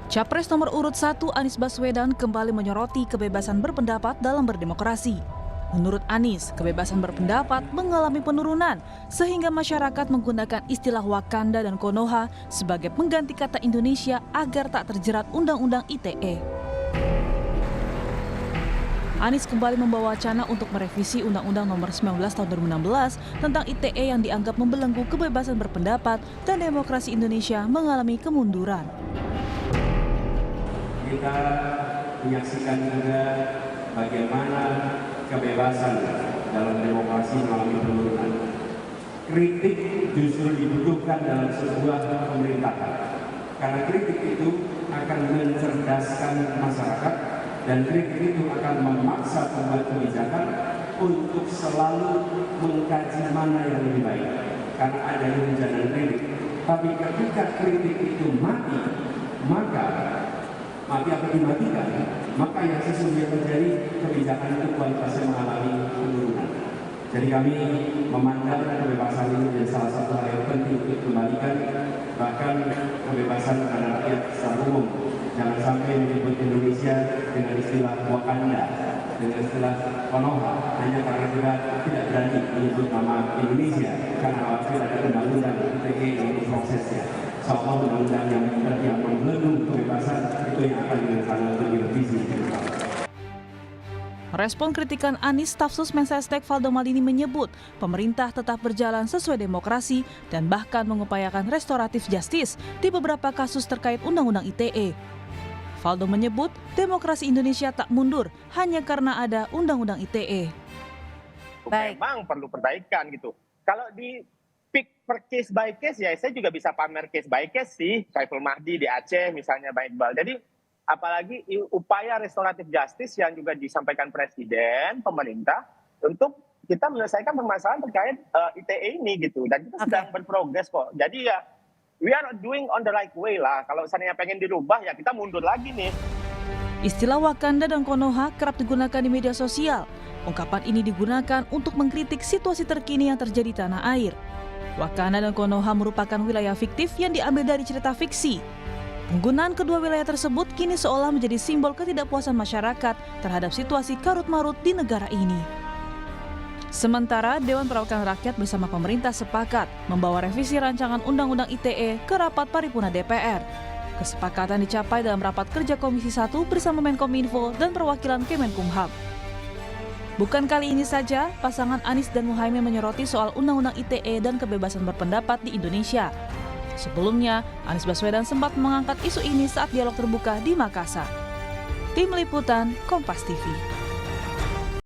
Capres nomor urut 1 Anies Baswedan kembali menyoroti kebebasan berpendapat dalam berdemokrasi. Menurut Anies, kebebasan berpendapat mengalami penurunan sehingga masyarakat menggunakan istilah Wakanda dan Konoha sebagai pengganti kata Indonesia agar tak terjerat Undang-Undang ITE. Anies kembali membawa wacana untuk merevisi Undang-Undang Nomor 19 Tahun 2016 tentang ITE yang dianggap membelenggu kebebasan berpendapat dan demokrasi Indonesia mengalami kemunduran. Kita menyaksikan juga bagaimana kebebasan dalam demokrasi mengalami penurunan. Kritik justru dibutuhkan dalam sebuah pemerintahan, karena kritik itu akan mencerdaskan masyarakat dan kritik itu akan memaksa pembuat kebijakan untuk selalu mengkaji mana yang lebih baik, karena ada hujanan kritik. Tapi ketika kritik itu mati atau dimatikan, maka yang sesungguhnya terjadi kebijakan itu kualitasnya mengalami penurunan. Jadi kami memandang kebebasan ini menjadi salah satu hal yang penting untuk dikembalikan, bahkan kebebasan kepada rakyat secara umum. Jangan sampai menyebut Indonesia dengan istilah Wakanda, dengan istilah Konoha, hanya karena kita tidak berani menyebut nama Indonesia, karena khawatir ada undang-undang ITE untuk prosesnya. Soal undang-undang yang membelenggu kebebasan itu yang akan direncanakan untuk direvisi. Respon kritikan Anies, Stafsus Mensesnek Valdo Maldini menyebut pemerintah tetap berjalan sesuai demokrasi dan bahkan mengupayakan restoratif justice di beberapa kasus terkait Undang-Undang ITE. Valdo menyebut demokrasi Indonesia tak mundur hanya karena ada Undang-Undang ITE. Memang perlu perbaikan gitu. Kalau di pick per case by case, ya saya juga bisa pamer case by case sih. Saiful Mahdi di Aceh misalnya, Bang Iqbal. Jadi apalagi upaya restoratif justice yang juga disampaikan Presiden, pemerintah, untuk kita menyelesaikan permasalahan terkait ITE ini gitu. Dan kita sedang berprogres kok. Jadi ya, we are doing on the right way lah. Kalau misalnya pengen dirubah, ya kita mundur lagi nih. Istilah Wakanda dan Konoha kerap digunakan di media sosial. Ungkapan ini digunakan untuk mengkritik situasi terkini yang terjadi di tanah air. Wakanda dan Konoha merupakan wilayah fiktif yang diambil dari cerita fiksi. Penggunaan kedua wilayah tersebut kini seolah menjadi simbol ketidakpuasan masyarakat terhadap situasi karut-marut di negara ini. Sementara Dewan Perwakilan Rakyat bersama pemerintah sepakat membawa revisi rancangan Undang-Undang ITE ke rapat paripurna DPR. Kesepakatan dicapai dalam rapat kerja Komisi 1 bersama Menkominfo dan perwakilan Kemenkumham. Bukan kali ini saja, pasangan Anies dan Muhaimin menyoroti soal Undang-Undang ITE dan kebebasan berpendapat di Indonesia. Sebelumnya, Anies Baswedan sempat mengangkat isu ini saat dialog terbuka di Makassar. Tim Liputan, Kompas TV.